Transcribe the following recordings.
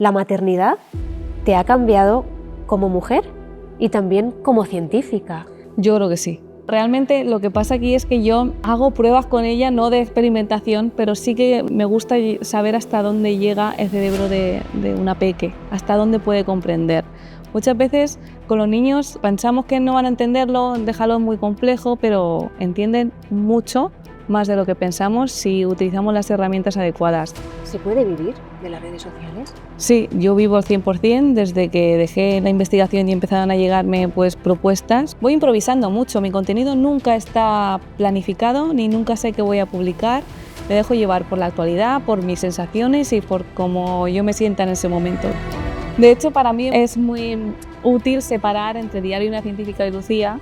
¿La maternidad te ha cambiado como mujer y también como científica? Yo creo que sí. Realmente lo que pasa aquí es que yo hago pruebas con ella, no de experimentación, pero sí que me gusta saber hasta dónde llega el cerebro de una peque, hasta dónde puede comprender. Muchas veces con los niños pensamos que no van a entenderlo, déjalo muy complejo, pero entienden mucho más de lo que pensamos si utilizamos las herramientas adecuadas. ¿Se puede vivir de las redes sociales? Sí, yo vivo al 100% desde que dejé la investigación y empezaron a llegarme propuestas. Voy improvisando mucho, mi contenido nunca está planificado ni nunca sé qué voy a publicar. Me dejo llevar por la actualidad, por mis sensaciones y por cómo yo me sienta en ese momento. De hecho, para mí es muy útil separar entre Diario de una científica y Lucía,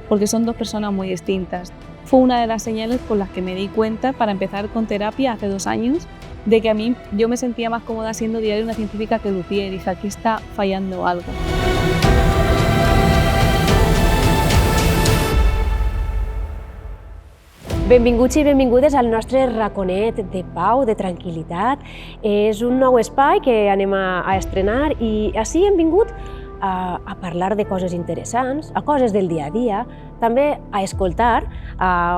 porque son dos personas muy distintas. Fue una de las señales por las que me di cuenta para empezar con terapia hace 2 años, de que yo me sentía más cómoda siendo Diario de una científica que Lucía, y dije, aquí está fallando algo. Benvinguts i benvingudes al nostre raconet de pau, de tranquil·litat. És un nou espai que anem a estrenar i així hem vingut a parlar de coses interessants, a coses del dia a dia, també a escoltar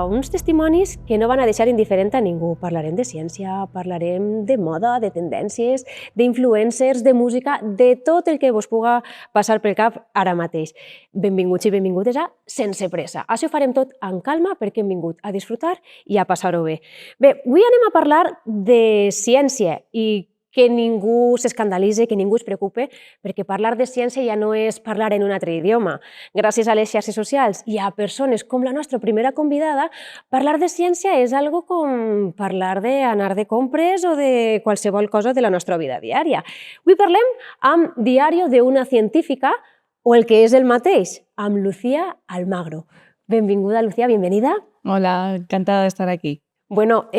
uns testimonis que no van a deixar indiferent a ningú. Parlarem de ciència, parlarem de moda, de tendències, d'influencers, de música, de tot el que vos puga passar pel cap ara mateix. Benvinguts i benvingudes a Sense Pressa. Això ho farem tot amb calma perquè hem vingut a disfrutar i a passar-ho bé. Bé, avui anem a parlar de ciència i que ningú s'escandalitzi, que ningú es preocupe, perquè parlar de ciència ja no és parlar en un altre idioma. Gràcies a les xarxes socials i a persones com la nostra primera convidada, parlar de ciència és algo com parlar d'anar de compres o de qualsevol cosa de la nostra vida diària. Avui parlem amb Diario de una científica, o el que és el mateix, amb Lucía Almagro. Benvinguda, Lucía, bienvenida. Hola, encantada de estar aquí. Bueno,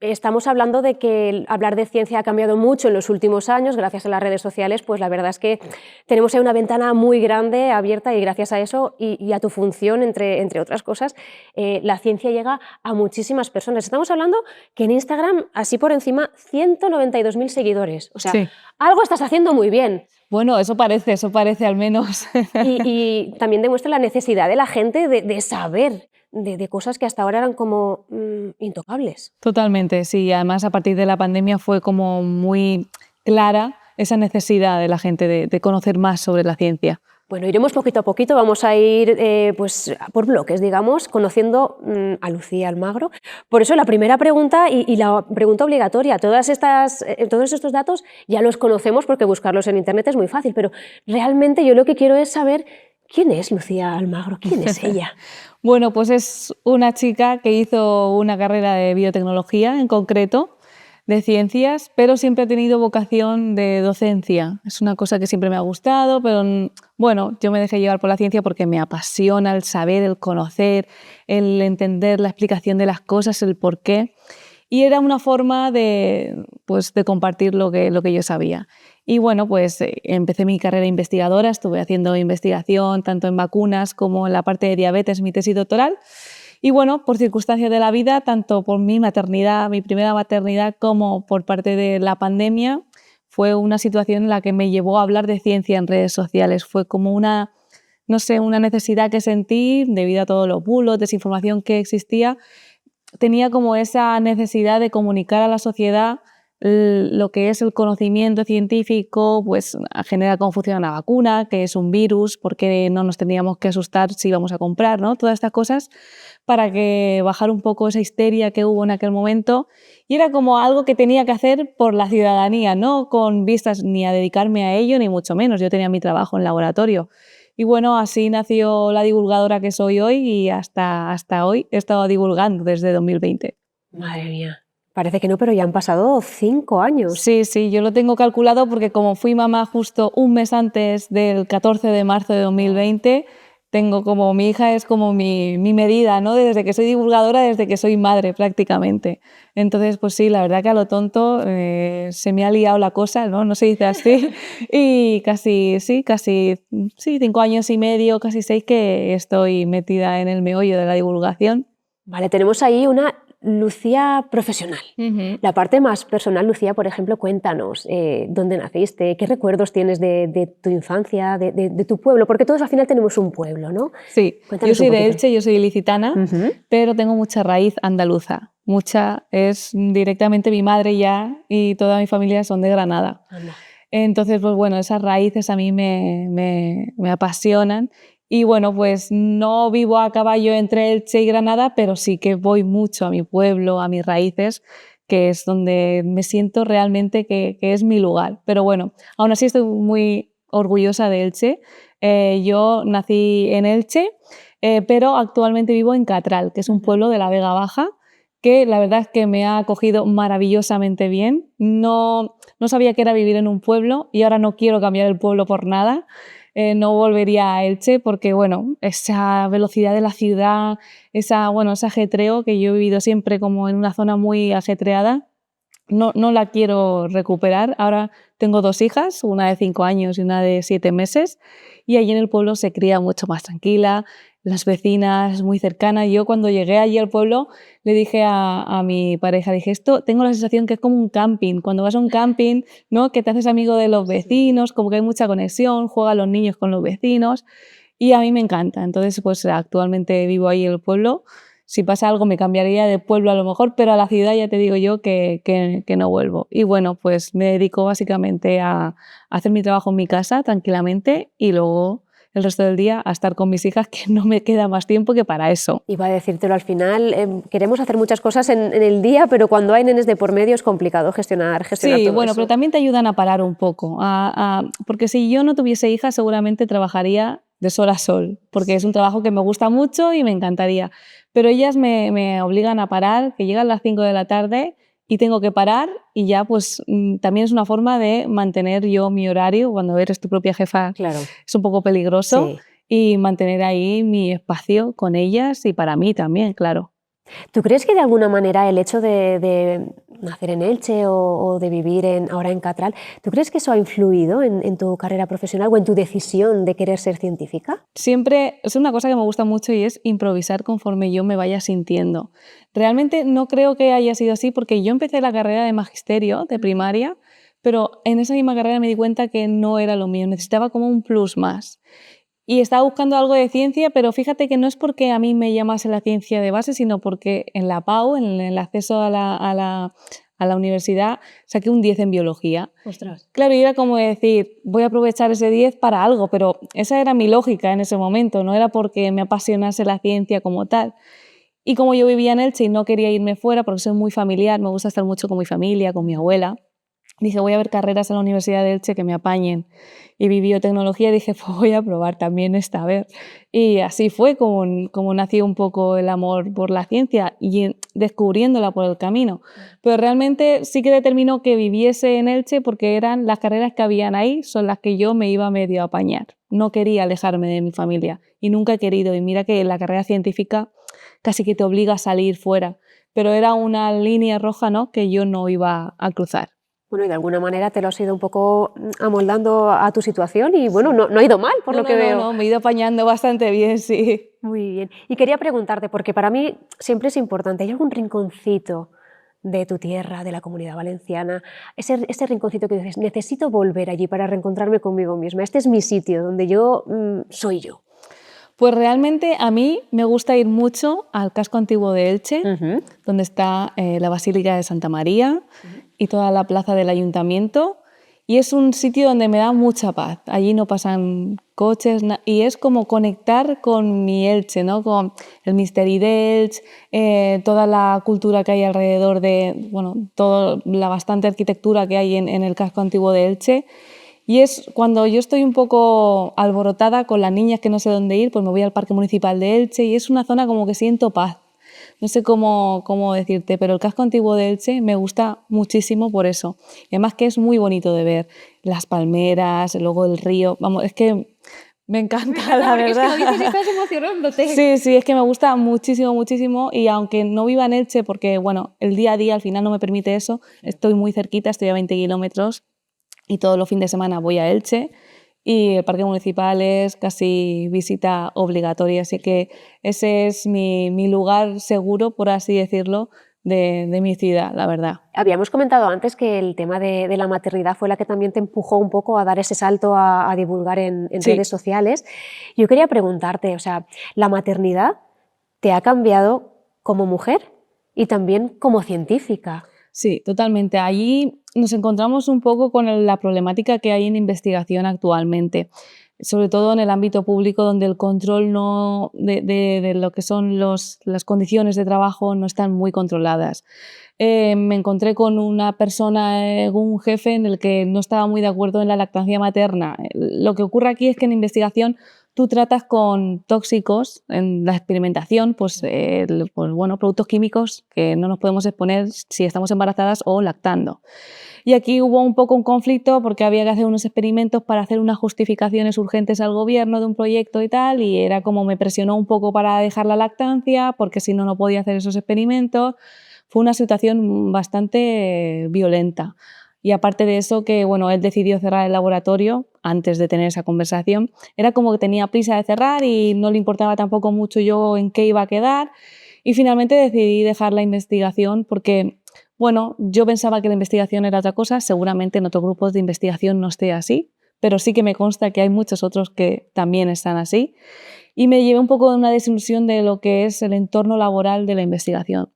estamos hablando de que hablar de ciencia ha cambiado mucho en los últimos años, gracias a las redes sociales, pues la verdad es que tenemos ahí una ventana muy grande, abierta, y gracias a eso y a tu función, entre otras cosas, la ciencia llega a muchísimas personas. Estamos hablando que en Instagram, así por encima, 192.000 seguidores. O sea, sí, algo estás haciendo muy bien. Bueno, eso parece al menos. Y también demuestra la necesidad de la gente de saber de cosas que hasta ahora eran como intocables. Totalmente, sí. Además, a partir de la pandemia fue como muy clara esa necesidad de la gente de conocer más sobre la ciencia. Bueno, iremos poquito a poquito, vamos a ir pues, por bloques, digamos, conociendo a Lucía Almagro. Por eso la primera pregunta y la pregunta obligatoria, todos estos datos ya los conocemos porque buscarlos en internet es muy fácil, pero realmente yo lo que quiero es saber ¿quién es Lucía Almagro? ¿Quién es ella? Bueno, pues es una chica que hizo una carrera de biotecnología en concreto, de ciencias, pero siempre ha tenido vocación de docencia. Es una cosa que siempre me ha gustado, pero bueno, yo me dejé llevar por la ciencia porque me apasiona el saber, el conocer, el entender la explicación de las cosas, el porqué. Y era una forma de compartir lo que yo sabía. Y bueno, pues empecé mi carrera investigadora, estuve haciendo investigación tanto en vacunas como en la parte de diabetes, mi tesis doctoral. Y bueno, por circunstancias de la vida, tanto por mi maternidad, mi primera maternidad, como por parte de la pandemia, fue una situación en la que me llevó a hablar de ciencia en redes sociales. Fue como una necesidad que sentí debido a todos los bulos, desinformación que existía. Tenía como esa necesidad de comunicar a la sociedad lo que es el conocimiento científico, pues genera cómo funciona una vacuna, qué es un virus, por qué no nos tendríamos que asustar si íbamos a comprar, ¿no? Todas estas cosas para que bajar un poco esa histeria que hubo en aquel momento. Y era como algo que tenía que hacer por la ciudadanía, no con vistas ni a dedicarme a ello, ni mucho menos. Yo tenía mi trabajo en laboratorio. Y bueno, así nació la divulgadora que soy hoy y hasta hoy he estado divulgando desde 2020. Madre mía. Parece que no, pero ya han pasado 5 años. Sí, yo lo tengo calculado porque como fui mamá justo un mes antes del 14 de marzo de 2020, mi hija es como mi medida, ¿no? Desde que soy divulgadora, desde que soy madre prácticamente. Entonces, pues sí, la verdad que a lo tonto se me ha liado la cosa, ¿no? No se dice así. Y casi 5 años y medio, casi 6 que estoy metida en el meollo de la divulgación. Vale, tenemos ahí una Lucía profesional. La parte más personal, Lucía, por ejemplo, cuéntanos dónde naciste, qué recuerdos tienes de tu infancia, de tu pueblo, porque todos al final tenemos un pueblo, ¿no? Sí, Cuéntanos yo soy un de poquito. Elche, yo soy ilicitana, pero tengo mucha raíz andaluza. Mucha es directamente mi madre ya y toda mi familia son de Granada. Anda. Entonces, pues bueno, esas raíces a mí me apasionan. Y bueno, pues no vivo a caballo entre Elche y Granada, pero sí que voy mucho a mi pueblo, a mis raíces, que es donde me siento realmente que es mi lugar. Pero bueno, aún así estoy muy orgullosa de Elche. Yo nací en Elche, pero actualmente vivo en Catral, que es un pueblo de la Vega Baja, que la verdad es que me ha acogido maravillosamente bien. No sabía qué era vivir en un pueblo y ahora no quiero cambiar el pueblo por nada. No volvería a Elche porque, bueno, esa velocidad de la ciudad, ese ajetreo que yo he vivido siempre como en una zona muy ajetreada, no la quiero recuperar. Ahora tengo 2 hijas, una de 5 años y una de 7 meses, y allí en el pueblo se cría mucho más tranquila, las vecinas muy cercanas. Yo cuando llegué allí al pueblo le dije a mi pareja, dije, esto tengo la sensación que es como un camping. Cuando vas a un camping, ¿no? Que te haces amigo de los vecinos, como que hay mucha conexión, juegan los niños con los vecinos, y a mí me encanta. Entonces, pues actualmente vivo ahí en el pueblo. Si pasa algo me cambiaría de pueblo a lo mejor, pero a la ciudad ya te digo yo que no vuelvo. Y bueno, pues me dedico básicamente a hacer mi trabajo en mi casa tranquilamente y luego el resto del día a estar con mis hijas, que no me queda más tiempo que para eso. Iba a decírtelo al final, queremos hacer muchas cosas en el día, pero cuando hay nenes de por medio es complicado gestionar Sí, todo bueno, eso. pero también te ayudan a parar un poco, porque si yo no tuviese hijas seguramente trabajaría de sol a sol, porque es un trabajo que me gusta mucho y me encantaría, pero ellas me obligan a parar, que llegan las 5 de la tarde y tengo que parar y ya pues también es una forma de mantener yo mi horario. Cuando eres tu propia jefa Claro. es un poco peligroso, Sí. y mantener ahí mi espacio con ellas y para mí también, claro. ¿Tú crees que de alguna manera el hecho de nacer en Elche o de vivir ahora en Catral, ¿tú crees que eso ha influido en tu carrera profesional o en tu decisión de querer ser científica? Siempre es una cosa que me gusta mucho y es improvisar conforme yo me vaya sintiendo. Realmente no creo que haya sido así porque yo empecé la carrera de magisterio de primaria, pero en esa misma carrera me di cuenta que no era lo mío, necesitaba como un plus más. Y estaba buscando algo de ciencia, pero fíjate que no es porque a mí me llamase la ciencia de base, sino porque en la PAU, en el acceso a la universidad, saqué un 10 en biología. Ostras. Claro, y era como decir, voy a aprovechar ese 10 para algo, pero esa era mi lógica en ese momento, no era porque me apasionase la ciencia como tal. Y como yo vivía en Elche y no quería irme fuera porque soy muy familiar, me gusta estar mucho con mi familia, con mi abuela, dije, voy a ver carreras en la Universidad de Elche que me apañen. Y vi biotecnología y dije, pues voy a probar también esta vez. Y así fue como nació un poco el amor por la ciencia y descubriéndola por el camino. Pero realmente sí que determinó que viviese en Elche porque eran las carreras que habían ahí, son las que yo me iba medio a apañar. No quería alejarme de mi familia y nunca he querido. Y mira que la carrera científica casi que te obliga a salir fuera. Pero era una línea roja, ¿no?, que yo no iba a cruzar. Bueno, y de alguna manera te lo has ido un poco amoldando a tu situación y bueno, no ha ido mal por lo que veo. No, me he ido apañando bastante bien, sí. Muy bien. Y quería preguntarte, porque para mí siempre es importante, ¿hay algún rinconcito de tu tierra, de la Comunidad Valenciana, ese rinconcito que dices, necesito volver allí para reencontrarme conmigo misma, este es mi sitio, donde yo soy yo? Pues realmente a mí me gusta ir mucho al casco antiguo de Elche, donde está la Basílica de Santa María y toda la plaza del Ayuntamiento, y es un sitio donde me da mucha paz. Allí no pasan coches y es como conectar con mi Elche, ¿no?, con el Misteri d'Elx, toda la cultura que hay alrededor de, bueno, toda la bastante arquitectura que hay en el casco antiguo de Elche. Y es cuando yo estoy un poco alborotada con las niñas que no sé dónde ir, pues me voy al Parque Municipal de Elche y es una zona como que siento paz. No sé cómo decirte, pero el casco antiguo de Elche me gusta muchísimo por eso. Y además que es muy bonito de ver, las palmeras, luego el río, vamos, es que me encanta, la verdad. Es que lo dices y estás emocionándote. Sí, es que me gusta muchísimo, muchísimo, y aunque no viva en Elche, porque bueno, el día a día al final no me permite eso, estoy muy cerquita, estoy a 20 kilómetros, y todos los fines de semana voy a Elche y el parque municipal es casi visita obligatoria, así que ese es mi lugar seguro, por así decirlo, de mi ciudad, la verdad. Habíamos comentado antes que el tema de la maternidad fue la que también te empujó un poco a dar ese salto a divulgar en Sí. redes sociales. Yo quería preguntarte, o sea, ¿la maternidad te ha cambiado como mujer y también como científica? Sí, totalmente. Allí nos encontramos un poco con la problemática que hay en investigación actualmente, sobre todo en el ámbito público, donde el control de lo que son las condiciones de trabajo no están muy controladas. Me encontré con una persona, un jefe, en el que no estaba muy de acuerdo en la lactancia materna. Lo que ocurre aquí es que en investigación tú tratas con tóxicos en la experimentación, pues bueno, productos químicos que no nos podemos exponer si estamos embarazadas o lactando. Y aquí hubo un poco un conflicto porque había que hacer unos experimentos para hacer unas justificaciones urgentes al gobierno de un proyecto y tal, y era como me presionó un poco para dejar la lactancia, porque si no, no podía hacer esos experimentos. Fue una situación bastante violenta. Y aparte de eso, que bueno, él decidió cerrar el laboratorio antes de tener esa conversación. Era como que tenía prisa de cerrar y no le importaba tampoco mucho yo en qué iba a quedar. Y finalmente decidí dejar la investigación porque, bueno, yo pensaba que la investigación era otra cosa. Seguramente en otros grupos de investigación no esté así, pero sí que me consta que hay muchos otros que también están así. Y me llevé un poco de una desilusión de lo que es el entorno laboral de la investigación.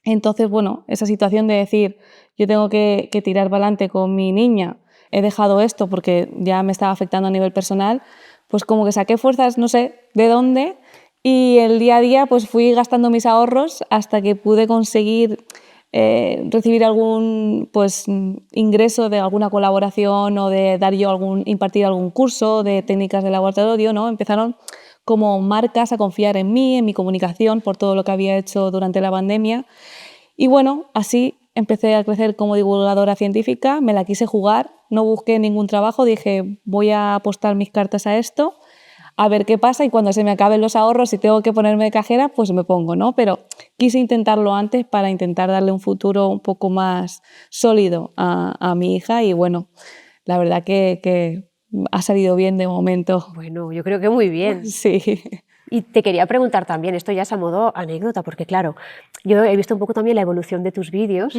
Entonces, bueno, esa situación de decir, yo tengo que tirar para adelante con mi niña, he dejado esto porque ya me estaba afectando a nivel personal, pues como que saqué fuerzas, no sé de dónde, y el día a día pues fui gastando mis ahorros hasta que pude conseguir recibir algún pues, ingreso de alguna colaboración o de dar yo impartir algún curso de técnicas de laboratorio, ¿no? Empezaron como marcas a confiar en mí, en mi comunicación, por todo lo que había hecho durante la pandemia. Y bueno, así empecé a crecer como divulgadora científica, me la quise jugar, no busqué ningún trabajo, dije voy a apostar mis cartas a esto, a ver qué pasa y cuando se me acaben los ahorros y tengo que ponerme de cajera, pues me pongo, ¿no? Pero quise intentarlo antes para intentar darle un futuro un poco más sólido a mi hija y bueno, la verdad que ha salido bien de momento. Bueno, yo creo que muy bien. Sí. Y te quería preguntar también, esto ya es a modo anécdota, porque claro, yo he visto un poco también la evolución de tus vídeos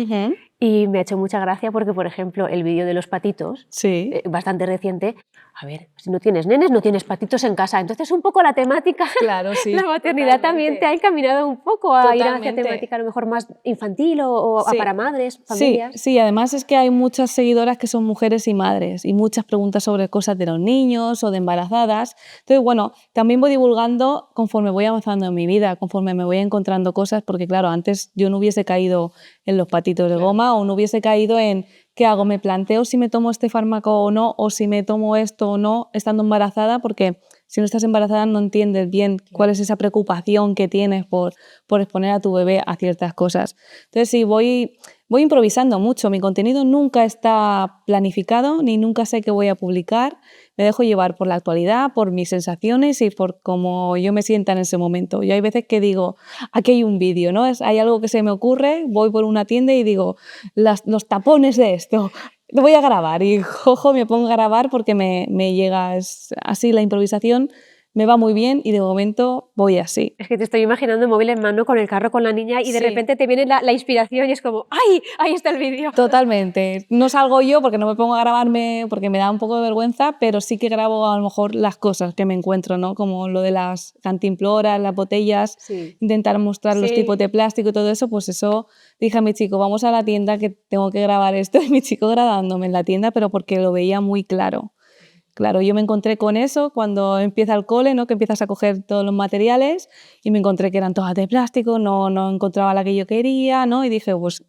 y me ha hecho mucha gracia porque, por ejemplo, el vídeo de los patitos, Sí. bastante reciente, a ver, si no tienes nenes, no tienes patitos en casa. Entonces, un poco la temática, Claro, sí. la maternidad también te ha encaminado un poco a ir hacia Totalmente. temática a lo mejor más infantil o Sí. para madres, familias. Sí, además es que hay muchas seguidoras que son mujeres y madres y muchas preguntas sobre cosas de los niños o de embarazadas. Entonces, bueno, también voy divulgando conforme voy avanzando en mi vida, conforme me voy encontrando cosas, porque claro, antes yo no hubiese caído en los patitos de goma o no hubiese caído en ¿qué hago? ¿Me planteo si me tomo este fármaco o no? ¿O si me tomo esto o no estando embarazada? Porque si no estás embarazada no entiendes bien cuál es esa preocupación que tienes por exponer a tu bebé a ciertas cosas. Entonces sí, voy improvisando mucho. Mi contenido nunca está planificado ni nunca sé qué voy a publicar. Me dejo llevar por la actualidad, por mis sensaciones y por cómo yo me sienta en ese momento. Yo hay veces que digo, aquí hay un vídeo, ¿no? Hay algo que se me ocurre, voy por una tienda y digo, los tapones de esto, lo voy a grabar y jojo, me pongo a grabar porque me llega así la improvisación. Me va muy bien y de momento voy así. Es que te estoy imaginando el móvil en mano con el carro con la niña y de repente te viene la inspiración y es como ¡ay! Ahí está el vídeo. Totalmente. No salgo yo porque no me pongo a grabarme porque me da un poco de vergüenza, pero sí que grabo a lo mejor las cosas que me encuentro, ¿no? Como lo de las cantimploras, las botellas, intentar mostrar los tipos de plástico y todo eso, pues eso dije a mi chico, vamos a la tienda que tengo que grabar esto y mi chico grabándome en la tienda, pero porque lo veía muy claro. Claro, yo me encontré con eso cuando empieza el cole, ¿no? Que empiezas a coger todos los materiales y me encontré que eran todas de plástico, no encontraba la que yo quería, ¿no? Y dije, pues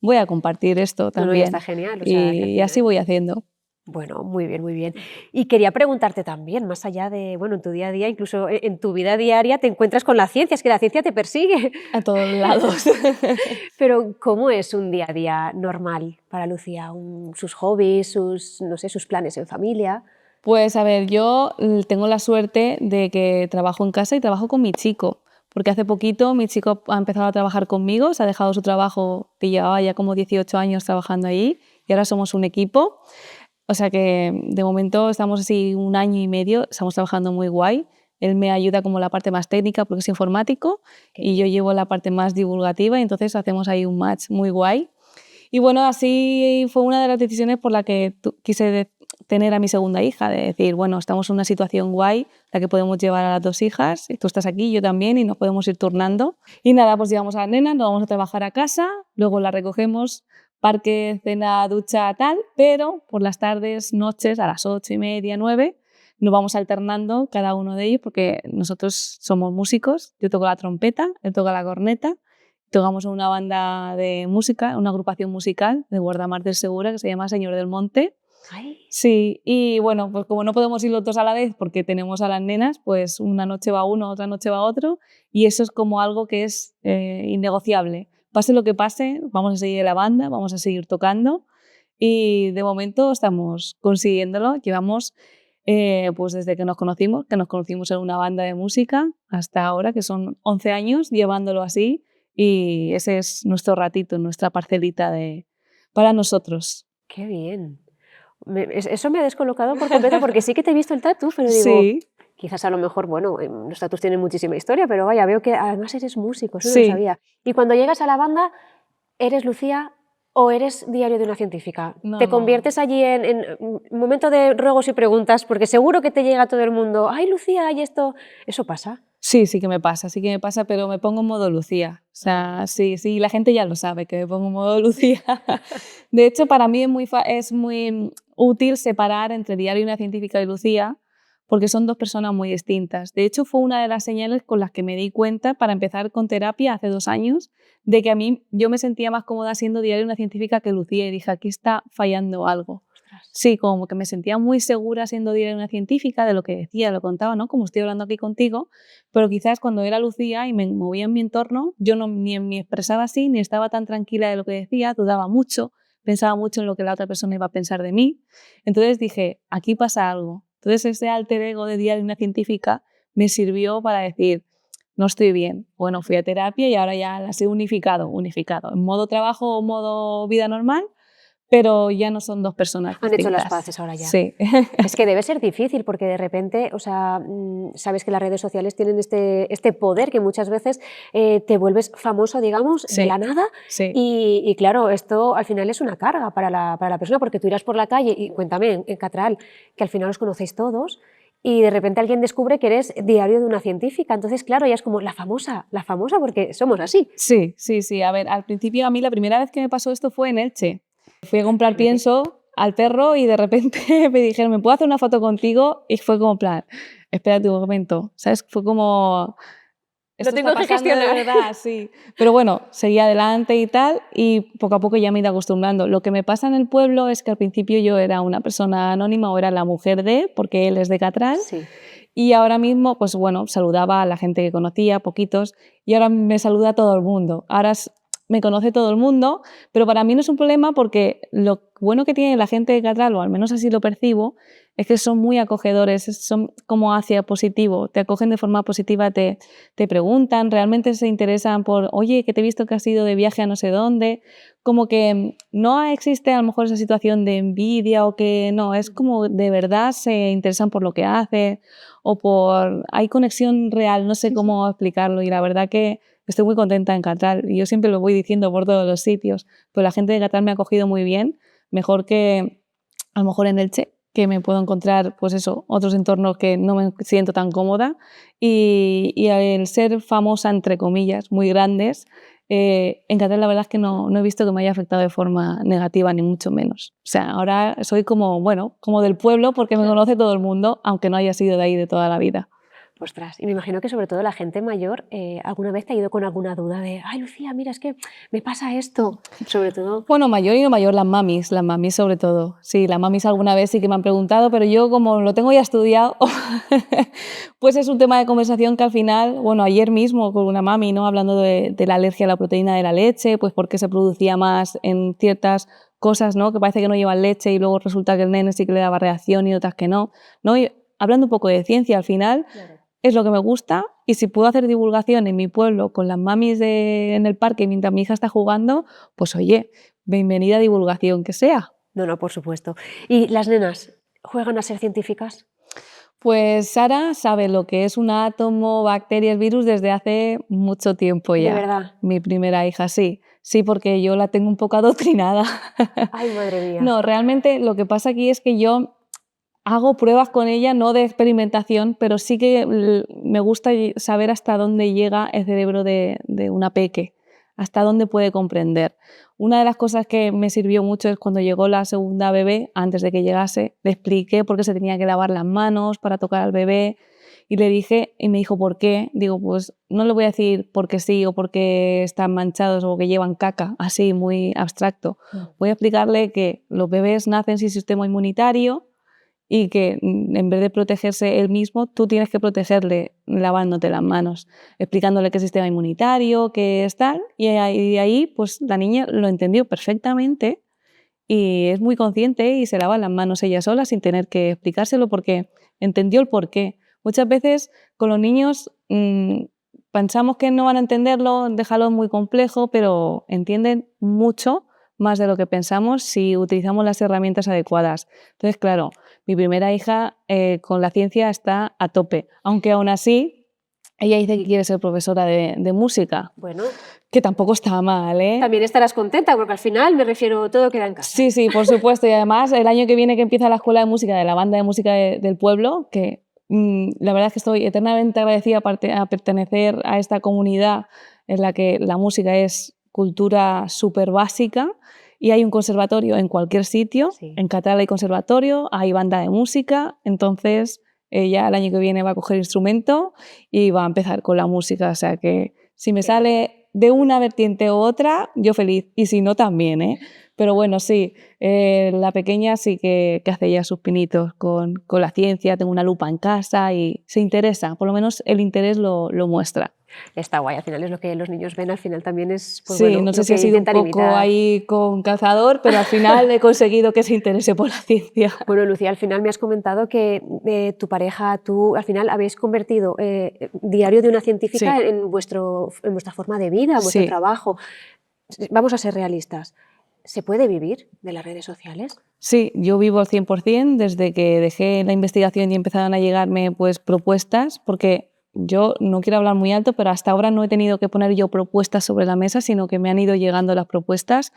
voy a compartir esto también. No, está genial. O sea, y así voy haciendo. Bueno, muy bien, muy bien. Y quería preguntarte también, más allá de, bueno, en tu día a día, incluso en tu vida diaria te encuentras con la ciencia, es que la ciencia te persigue. A todos lados. Pero ¿cómo es un día a día normal para Lucía? Sus hobbies, no sé, sus planes en familia. Pues a ver, yo tengo la suerte de que trabajo en casa y trabajo con mi chico, porque hace poquito mi chico ha empezado a trabajar conmigo, se ha dejado su trabajo que llevaba ya como 18 años trabajando ahí y ahora somos un equipo. O sea que de momento estamos así un año y medio, estamos trabajando muy guay. Él me ayuda como la parte más técnica porque es informático y yo llevo la parte más divulgativa y entonces hacemos ahí un match muy guay. Y bueno, así fue una de las decisiones por la que quise tener a mi segunda hija, de decir, bueno, estamos en una situación guay, la que podemos llevar a las dos hijas, y tú estás aquí, yo también, y nos podemos ir turnando. Y nada, pues llevamos a la nena, nos vamos a trabajar a casa, luego la recogemos, parque, cena, ducha, tal, pero por las tardes, noches, a las 8:30, 9, nos vamos alternando cada uno de ellos, porque nosotros somos músicos, yo toco la trompeta, él toca la corneta, tocamos en una banda de música, una agrupación musical de Guardamar del Segura que se llama Señor del Monte. Ay. Sí, y bueno, pues como no podemos ir los dos a la vez porque tenemos a las nenas, pues una noche va uno, otra noche va otro, y eso es como algo que es innegociable. Pase lo que pase, vamos a seguir en la banda, vamos a seguir tocando, y de momento estamos consiguiéndolo. Llevamos, pues desde que nos conocimos en una banda de música, hasta ahora, que son 11 años llevándolo así, y ese es nuestro ratito, nuestra parcelita para nosotros. ¡Qué bien! Eso me ha descolocado por completo porque sí que te he visto el tatu, pero digo, Sí, quizás a lo mejor, bueno, los tatus tienen muchísima historia, pero vaya, veo que además eres músico, eso no lo sí. sabía. Y cuando llegas a la banda, ¿eres Lucía o eres Diario de una científica? No, ¿Te no. conviertes allí en un momento de ruegos y preguntas? Porque seguro que te llega todo el mundo, ¡ay, Lucía, y esto! ¿Eso pasa? Sí, sí que me pasa, pero me pongo en modo Lucía. O sea, sí, la gente ya lo sabe que me pongo en modo Lucía. De hecho, para mí es muy útil separar entre Diario de una científica y Lucía, porque son dos personas muy distintas. De hecho, fue una de las señales con las que me di cuenta para empezar con terapia hace 2 años, de que a mí yo me sentía más cómoda siendo Diario de una científica que Lucía, y dije, aquí está fallando algo. Ostras. Sí, como que me sentía muy segura siendo Diario de una científica de lo que decía, lo contaba, ¿no? Como estoy hablando aquí contigo, pero quizás cuando era Lucía y me movía en mi entorno, yo ni me expresaba así, ni estaba tan tranquila de lo que decía, dudaba mucho, pensaba mucho en lo que la otra persona iba a pensar de mí. Entonces dije, aquí pasa algo. Entonces ese alter ego de Diario de una científica me sirvió para decir, no estoy bien. Bueno, fui a terapia y ahora ya las he unificado, en modo trabajo o modo vida normal, pero ya no son dos personas Han hecho las distintas. paces ahora ya. Sí. Es que debe ser difícil porque de repente, o sea, sabes que las redes sociales tienen este poder que muchas veces te vuelves famoso, digamos, de Sí, la nada sí. y claro, esto al final es una carga para la persona porque tú irás por la calle y cuéntame, en Catral, que al final os conocéis todos y de repente alguien descubre que eres Diario de una científica, entonces claro, ya es como la famosa porque somos así. Sí. A ver, al principio a mí la primera vez que me pasó esto fue en Elche. Fui a comprar pienso al perro y de repente me dijeron, ¿me puedo hacer una foto contigo? Y fue como en plan, espérate un momento, ¿sabes? Fue como, esto tengo está que pasando de gestionar. verdad, sí. Pero bueno, seguí adelante y tal, y poco a poco ya me he ido acostumbrando. Lo que me pasa en el pueblo es que al principio yo era una persona anónima o era la mujer de, porque él es de Catral, Sí. y ahora mismo, pues bueno, saludaba a la gente que conocía, poquitos, y ahora me saluda todo el mundo. Ahora me conoce todo el mundo, pero para mí no es un problema porque lo bueno que tiene la gente de Catral, o al menos así lo percibo, es que son muy acogedores, son como hacia positivo, te acogen de forma positiva, te preguntan, realmente se interesan por, oye, que te he visto que has ido de viaje a no sé dónde, como que no existe a lo mejor esa situación de envidia o que no, es como de verdad se interesan por lo que hace o hay conexión real, no sé cómo explicarlo, y la verdad que estoy muy contenta en Catral y yo siempre lo voy diciendo por todos los sitios, pero la gente de Catral me ha acogido muy bien, mejor que a lo mejor en Elche, que me puedo encontrar, pues eso, otros entornos que no me siento tan cómoda, y el ser famosa, entre comillas, muy grandes, en Catral la verdad es que no he visto que me haya afectado de forma negativa, ni mucho menos. O sea, ahora soy como, bueno, como del pueblo porque me conoce todo el mundo, aunque no haya sido de ahí de toda la vida. Ostras, y me imagino que sobre todo la gente mayor alguna vez te ha ido con alguna duda de, ay Lucía, mira, es que me pasa esto, sobre todo. Bueno, mayor y no mayor, las mamis sobre todo. Sí, las mamis alguna vez sí que me han preguntado, pero yo como lo tengo ya estudiado, pues es un tema de conversación que al final, bueno, ayer mismo con una mami, ¿no? Hablando de la alergia a la proteína de la leche, pues por qué se producía más en ciertas cosas, ¿no? Que parece que no llevan leche y luego resulta que el nene sí que le daba reacción y otras que no, ¿no? Y hablando un poco de ciencia al final, Claro. es lo que me gusta, y si puedo hacer divulgación en mi pueblo con las mamis en el parque mientras mi hija está jugando, pues oye, bienvenida a divulgación que sea. No, por supuesto. ¿Y las nenas juegan a ser científicas? Pues Sara sabe lo que es un átomo, bacterias, virus desde hace mucho tiempo ¿De ya. verdad? Mi primera hija, sí. Sí, porque yo la tengo un poco adoctrinada. Ay, madre mía. No, realmente lo que pasa aquí es que yo hago pruebas con ella, no de experimentación, pero sí que me gusta saber hasta dónde llega el cerebro de una peque, hasta dónde puede comprender. Una de las cosas que me sirvió mucho es cuando llegó la segunda bebé, antes de que llegase, le expliqué por qué se tenía que lavar las manos para tocar al bebé y le dije, y me dijo, ¿por qué? Digo, pues no le voy a decir porque sí o porque están manchados o que llevan caca, así muy abstracto. Voy a explicarle que los bebés nacen sin sistema inmunitario y que en vez de protegerse él mismo, tú tienes que protegerle lavándote las manos, explicándole qué sistema inmunitario, qué es tal, y de ahí pues la niña lo entendió perfectamente y es muy consciente y se lava las manos ella sola sin tener que explicárselo porque entendió el porqué. Muchas veces con los niños pensamos que no van a entenderlo, déjalo muy complejo, pero entienden mucho más de lo que pensamos si utilizamos las herramientas adecuadas. Entonces, claro, mi primera hija con la ciencia está a tope, aunque aún así ella dice que quiere ser profesora de música, Bueno, que tampoco está mal, ¿eh? también estarás contenta, porque al final, me refiero, todo queda en casa. Sí, sí, por supuesto. Y además, el año que viene que empieza la escuela de música de la banda de música del pueblo, que la verdad es que estoy eternamente agradecida a pertenecer a esta comunidad en la que la música es cultura súper básica y hay un conservatorio en cualquier sitio. Sí. En Catral hay conservatorio, hay banda de música, entonces ella el año que viene va a coger instrumento y va a empezar con la música. O sea que si me sale de una vertiente u otra, yo feliz. Y si no, también, ¿eh? Pero bueno, sí, la pequeña sí que hace ya sus pinitos con la ciencia, tengo una lupa en casa y se interesa, por lo menos el interés lo muestra. Está guay, al final es lo que los niños ven, al final también es, pues Sí, bueno, no sé lo si que ha sido un intentan poco imitar. ahí con calzador, pero al final he conseguido que se interese por la ciencia. Bueno, Lucía, al final me has comentado que tu pareja, tú, al final habéis convertido Diario de una científica Sí. en vuestra forma de vida, en vuestro Sí. trabajo. Vamos a ser realistas. ¿Se puede vivir de las redes sociales? Sí, yo vivo al 100% desde que dejé la investigación y empezaron a llegarme pues, propuestas, porque yo no quiero hablar muy alto, pero hasta ahora no he tenido que poner yo propuestas sobre la mesa, sino que me han ido llegando las propuestas.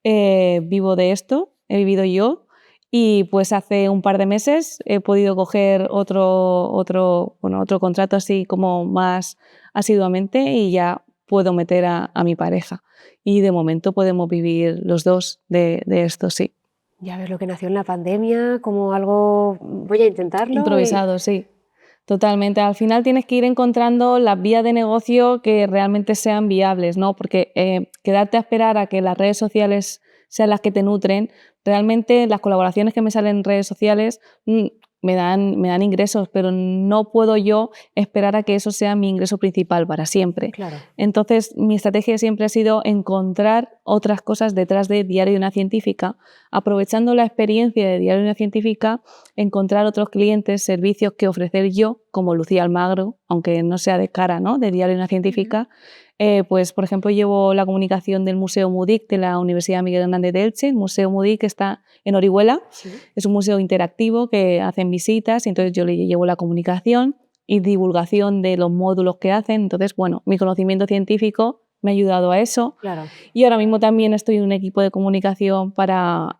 Vivo de esto, he vivido yo y pues hace un par de meses he podido coger otro contrato así como más asiduamente y ya puedo meter a mi pareja. Y de momento podemos vivir los dos de esto, sí. Ya ves lo que nació en la pandemia, como algo, voy a intentarlo. Improvisado, sí. Totalmente. Al final tienes que ir encontrando las vías de negocio que realmente sean viables, ¿no? Porque quedarte a esperar a que las redes sociales sean las que te nutren, realmente las colaboraciones que me salen en redes sociales me dan ingresos, pero no puedo yo esperar a que eso sea mi ingreso principal para siempre. Claro. Entonces, mi estrategia siempre ha sido encontrar otras cosas detrás de Diario de una Científica, aprovechando la experiencia de Diario de una Científica, encontrar otros clientes, servicios que ofrecer yo, como Lucía Almagro, aunque no sea de cara, ¿no?, de Diario de una Científica. Pues, por ejemplo, llevo la comunicación del Museo Mudic de la Universidad Miguel Hernández de Elche. El Museo Mudic está en Orihuela. Sí. Es un museo interactivo que hacen visitas y entonces yo le llevo la comunicación y divulgación de los módulos que hacen. Entonces, bueno, mi conocimiento científico me ha ayudado a eso. Claro. Y ahora mismo también estoy en un equipo de comunicación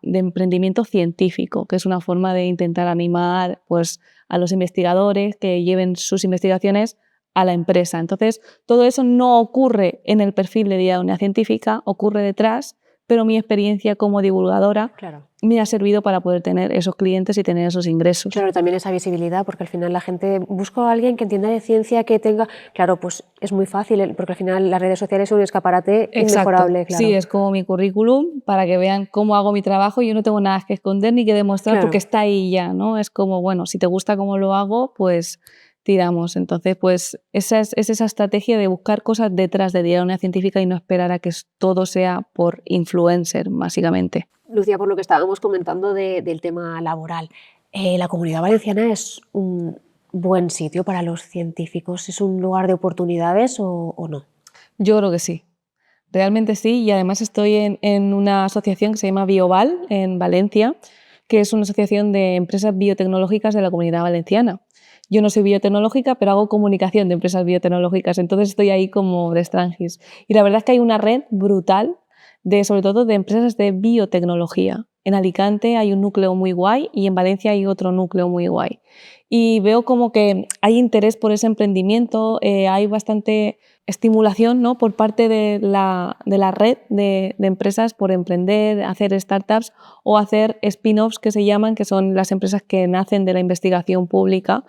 de emprendimiento científico, que es una forma de intentar animar pues, a los investigadores que lleven sus investigaciones a la empresa. Entonces, todo eso no ocurre en el perfil de Diario de una Científica, ocurre detrás, pero mi experiencia como divulgadora me ha servido para poder tener esos clientes y tener esos ingresos. Claro, también esa visibilidad, porque al final la gente busca a alguien que entienda de ciencia, que tenga... Claro, pues es muy fácil, porque al final las redes sociales son un escaparate inmejorable. Claro. Sí, es como mi currículum, para que vean cómo hago mi trabajo. Yo no tengo nada que esconder ni que demostrar porque está ahí ya, ¿no? Es como, bueno, si te gusta cómo lo hago, pues tiramos. Entonces, pues esa es esa estrategia de buscar cosas detrás de Diario de una Científica y no esperar a que todo sea por influencer, básicamente. Lucía, por lo que estábamos comentando del tema laboral, ¿la Comunidad Valenciana es un buen sitio para los científicos? ¿Es un lugar de oportunidades o no? Yo creo que sí. Realmente sí, y además estoy en una asociación que se llama Bioval, en Valencia, que es una asociación de empresas biotecnológicas de la Comunidad Valenciana. Yo no soy biotecnológica, pero hago comunicación de empresas biotecnológicas, entonces estoy ahí como de extranjis. Y la verdad es que hay una red brutal, sobre todo de empresas de biotecnología. En Alicante hay un núcleo muy guay y en Valencia hay otro núcleo muy guay. Y veo como que hay interés por ese emprendimiento, hay bastante estimulación, ¿no?, por parte de la red de empresas por emprender, hacer startups o hacer spin-offs que se llaman, que son las empresas que nacen de la investigación pública.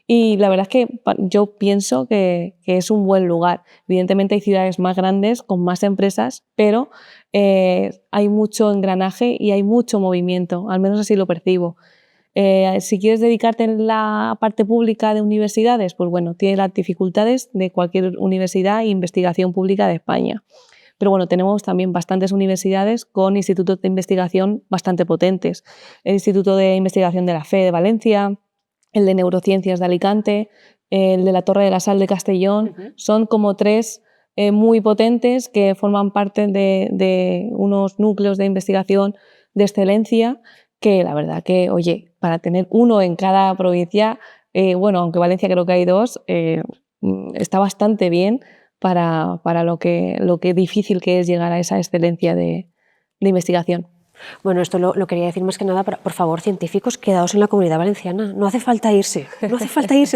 Y la verdad es que yo pienso que es un buen lugar. Evidentemente hay ciudades más grandes con más empresas, pero hay mucho engranaje y hay mucho movimiento, al menos así lo percibo. Si quieres dedicarte en la parte pública de universidades, pues bueno, tiene las dificultades de cualquier universidad e investigación pública de España. Pero bueno, tenemos también bastantes universidades con institutos de investigación bastante potentes. El Instituto de Investigación de la FE de Valencia, el de Neurociencias de Alicante, el de la Torre de la Sal de Castellón, son como tres muy potentes que forman parte de unos núcleos de investigación de excelencia que la verdad que, oye, para tener uno en cada provincia, bueno, aunque Valencia creo que hay dos, está bastante bien para lo que difícil que es llegar a esa excelencia de investigación. Bueno, esto lo quería decir más que nada, por favor, científicos, quedaos en la Comunidad Valenciana. No hace falta irse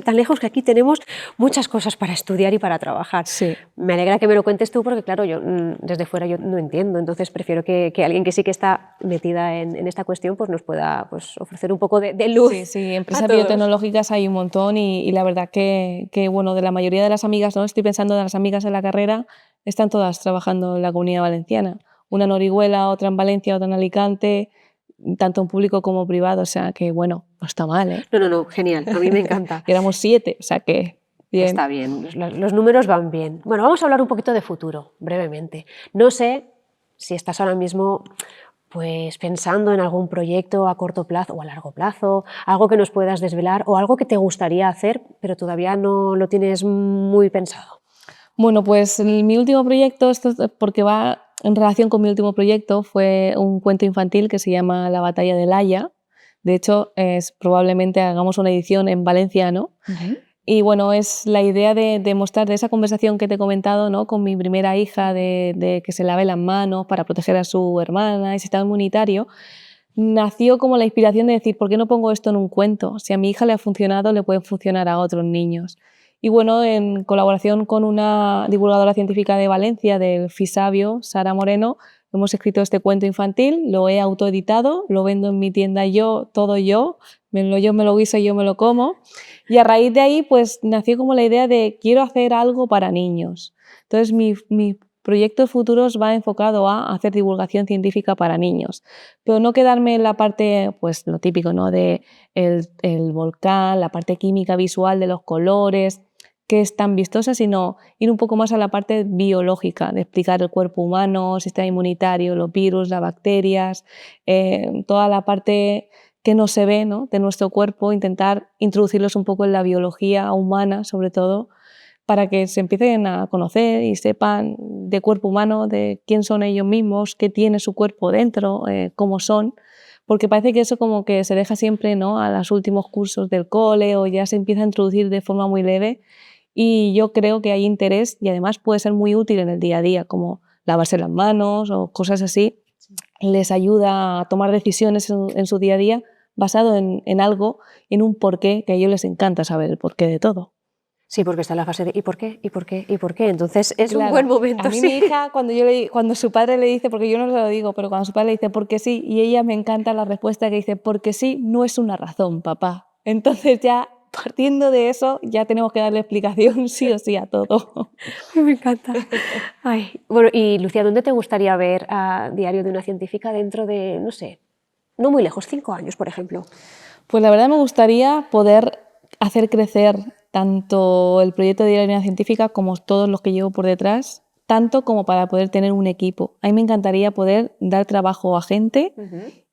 tan lejos, que aquí tenemos muchas cosas para estudiar y para trabajar. Sí. Me alegra que me lo cuentes tú porque, claro, yo desde fuera yo no entiendo, entonces prefiero que alguien que sí que está metida en esta cuestión pues nos pueda pues, ofrecer un poco de luz. Sí, empresas biotecnológicas hay un montón y la verdad que, bueno, de la mayoría de las amigas, ¿no? Estoy pensando de las amigas en la carrera, están todas trabajando en la Comunidad Valenciana. Una en Orihuela, otra en Valencia, otra en Alicante, tanto en público como privado, o sea que, bueno, no está mal, ¿eh? No, genial, a mí me encanta. Y éramos 7, o sea que bien. Está bien, los números van bien. Bueno, vamos a hablar un poquito de futuro, brevemente. No sé si estás ahora mismo pues pensando en algún proyecto a corto plazo o a largo plazo, algo que nos puedas desvelar o algo que te gustaría hacer, pero todavía no lo tienes muy pensado. Bueno, pues mi último proyecto, esto es porque va en relación con mi último proyecto, fue un cuento infantil que se llama La batalla de Laia. De hecho, probablemente hagamos una edición en valenciano. Y bueno, es la idea de mostrar de esa conversación que te he comentado, ¿no?, con mi primera hija, de que se lave las manos para proteger a su hermana, ese sistema inmunitario. Nació como la inspiración de decir, ¿por qué no pongo esto en un cuento? Si a mi hija le ha funcionado, le puede funcionar a otros niños. Y bueno, en colaboración con una divulgadora científica de Valencia, del FISABIO, Sara Moreno, hemos escrito este cuento infantil, lo he autoeditado, lo vendo en mi tienda yo, todo yo me lo guiso y yo me lo como. Y a raíz de ahí, pues nació como la idea de quiero hacer algo para niños. Entonces, mi proyectos futuros va enfocado a hacer divulgación científica para niños, pero no quedarme en la parte, pues lo típico, ¿no?, de el volcán, la parte química visual de los colores, que es tan vistosa, sino ir un poco más a la parte biológica, de explicar el cuerpo humano, el sistema inmunitario, los virus, las bacterias, toda la parte que no se ve, ¿no?, de nuestro cuerpo, intentar introducirlos un poco en la biología humana, sobre todo, para que se empiecen a conocer y sepan de cuerpo humano, de quién son ellos mismos, qué tiene su cuerpo dentro, cómo son, porque parece que eso como que se deja siempre, ¿no?, a los últimos cursos del cole o ya se empieza a introducir de forma muy leve. Y yo creo que hay interés y además puede ser muy útil en el día a día, como lavarse las manos o cosas así. Les ayuda a tomar decisiones en su día a día basado en algo, en un porqué, que a ellos les encanta saber el porqué de todo. Sí, porque está en la fase de ¿y por qué? ¿Y por qué? ¿Y por qué? Entonces es Claro, un buen momento. A mí sí. mi hija, cuando su padre le dice, porque yo no se lo digo, pero cuando su padre le dice porque sí, y ella me encanta la respuesta que dice porque sí no es una razón, papá. Entonces ya partiendo de eso ya tenemos que darle explicación sí o sí a todo. Me encanta. Ay, bueno, y Lucía, ¿dónde te gustaría ver a Diario de una Científica dentro de, no sé, no muy lejos, 5 años, por ejemplo? Pues la verdad me gustaría poder hacer crecer tanto el proyecto de Diario de una Científica como todos los que llevo por detrás, tanto como para poder tener un equipo. A mí me encantaría poder dar trabajo a gente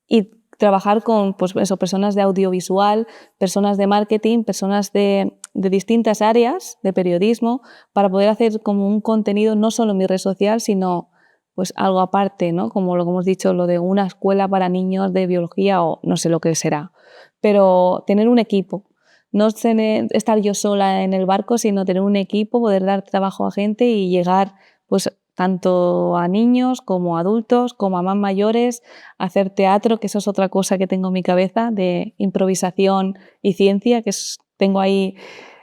y trabajar con pues eso, personas de audiovisual, personas de marketing, personas de distintas áreas de periodismo, para poder hacer como un contenido no solo en mi red social, sino pues algo aparte, ¿no? Como lo que hemos dicho, lo de una escuela para niños de biología o no sé lo que será, pero tener un equipo, no estar yo sola en el barco, sino tener un equipo, poder dar trabajo a gente y llegar pues tanto a niños como a adultos, como a más mayores, hacer teatro, que eso es otra cosa que tengo en mi cabeza, de improvisación y ciencia, tengo ahí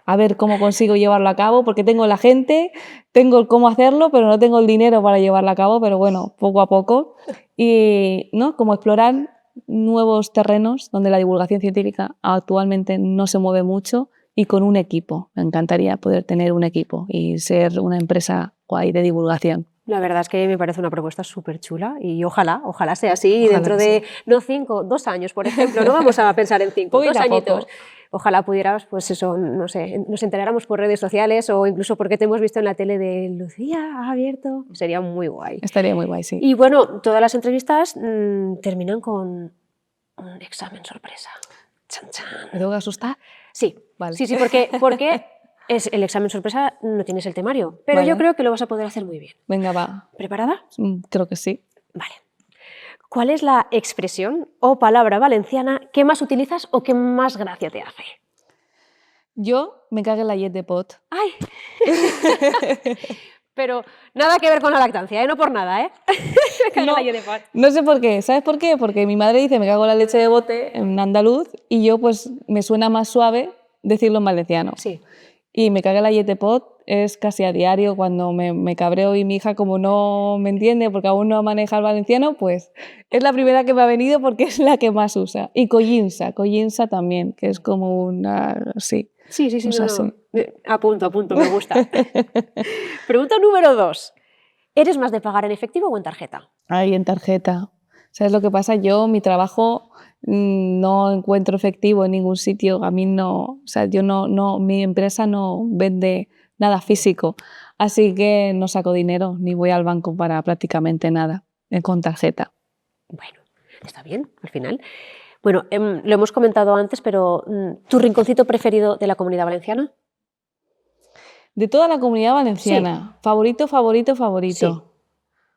a ver cómo consigo llevarlo a cabo, porque tengo la gente, tengo el cómo hacerlo, pero no tengo el dinero para llevarlo a cabo, pero bueno, poco a poco. Y ¿no? Como explorar nuevos terrenos donde la divulgación científica actualmente no se mueve mucho y con un equipo. Me encantaría poder tener un equipo y ser una empresa guay de divulgación. La verdad es que me parece una propuesta súper chula y ojalá sea así. Ojalá Dentro que de, sí. no 5, 2 años, por ejemplo, no vamos a pensar en 5, Poquito 2 a poco. añitos. Ojalá pudieras, pues eso, no sé, nos enteráramos por redes sociales o incluso porque te hemos visto en la tele de Lucía ha abierto. Sería muy guay. Estaría muy guay, sí. Y bueno, todas las entrevistas terminan con un examen sorpresa. Chan, chan. ¿Me tengo que asustar? Sí, Vale. sí, porque es el examen sorpresa, no tienes el temario, pero Vale. yo creo que lo vas a poder hacer muy bien. Venga, va. ¿Preparada? Creo que sí. Vale. ¿Cuál es la expresión o palabra valenciana que más utilizas o que más gracia te hace? Yo me cagué en la llet de pot. ¡Ay! Pero nada que ver con la lactancia, ¿eh? No por nada, ¿eh? Me cago en la llet de pot. No sé por qué. ¿Sabes por qué? Porque mi madre dice me cago en la leche de bote en andaluz y yo pues me suena más suave decirlo en valenciano. Sí. Y me cagué en la llet de pot es casi a diario cuando me cabreo y mi hija como no me entiende porque aún no maneja el valenciano, pues es la primera que me ha venido porque es la que más usa. Y collinsa también, que es como una... Sí. Sí, Usa no. así. Apunto, me gusta. Pregunta número 2. ¿Eres más de pagar en efectivo o en tarjeta? Ahí en tarjeta. ¿Sabes lo que pasa? Yo, mi trabajo, no encuentro efectivo en ningún sitio. A mí no, o sea, mi empresa no vende nada físico. Así que no saco dinero ni voy al banco para prácticamente nada con tarjeta. Bueno, está bien, al final. Bueno, lo hemos comentado antes, pero ¿tu rinconcito preferido de la Comunidad Valenciana? De toda la Comunidad Valenciana, Sí. favorito.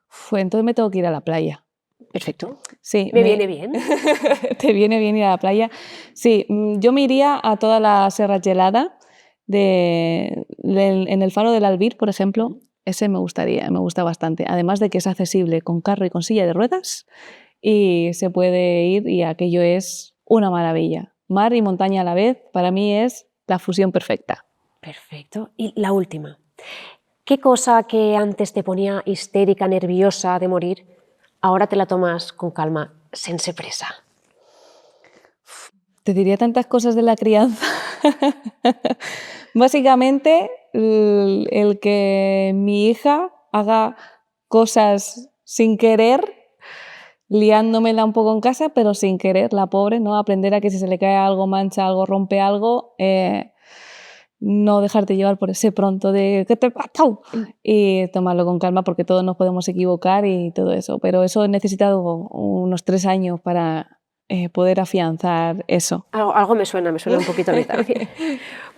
Sí. Entonces me tengo que ir a la playa. Perfecto. Sí, Me viene bien. ¿Te viene bien ir a la playa? Sí, yo me iría a toda la Serra Gelada, en el Faro del Albir, por ejemplo. Ese me gusta bastante. Además de que es accesible con carro y con silla de ruedas y se puede ir y aquello es una maravilla. Mar y montaña a la vez, para mí es la fusión perfecta. Perfecto. Y la última. ¿Qué cosa que antes te ponía histérica, nerviosa de morir, ahora te la tomas con calma, sense presa? Te diría tantas cosas de la crianza. Básicamente, el que mi hija haga cosas sin querer, liándomela un poco en casa, pero sin querer, la pobre, ¿no? Aprender a que si se le cae algo, mancha algo, rompe algo, no dejarte llevar por ese pronto de ¿qué te pasa? Y tomarlo con calma porque todos nos podemos equivocar y todo eso. Pero eso he necesitado unos 3 años para poder afianzar eso. Algo me suena un poquito a mí también.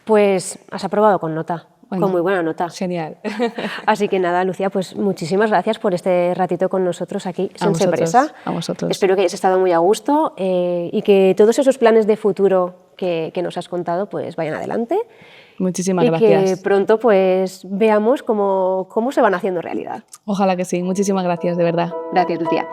Pues has aprobado con nota, Bueno, con muy buena nota. Genial. Así que nada, Lucía, pues muchísimas gracias por este ratito con nosotros aquí, sense presa. A vosotros. Espero que hayas estado muy a gusto y que todos esos planes de futuro que nos has contado pues vayan adelante. Muchísimas y gracias. que pronto pues veamos cómo se van haciendo realidad. Ojalá que sí. Muchísimas gracias, de verdad. Gracias, Lucía.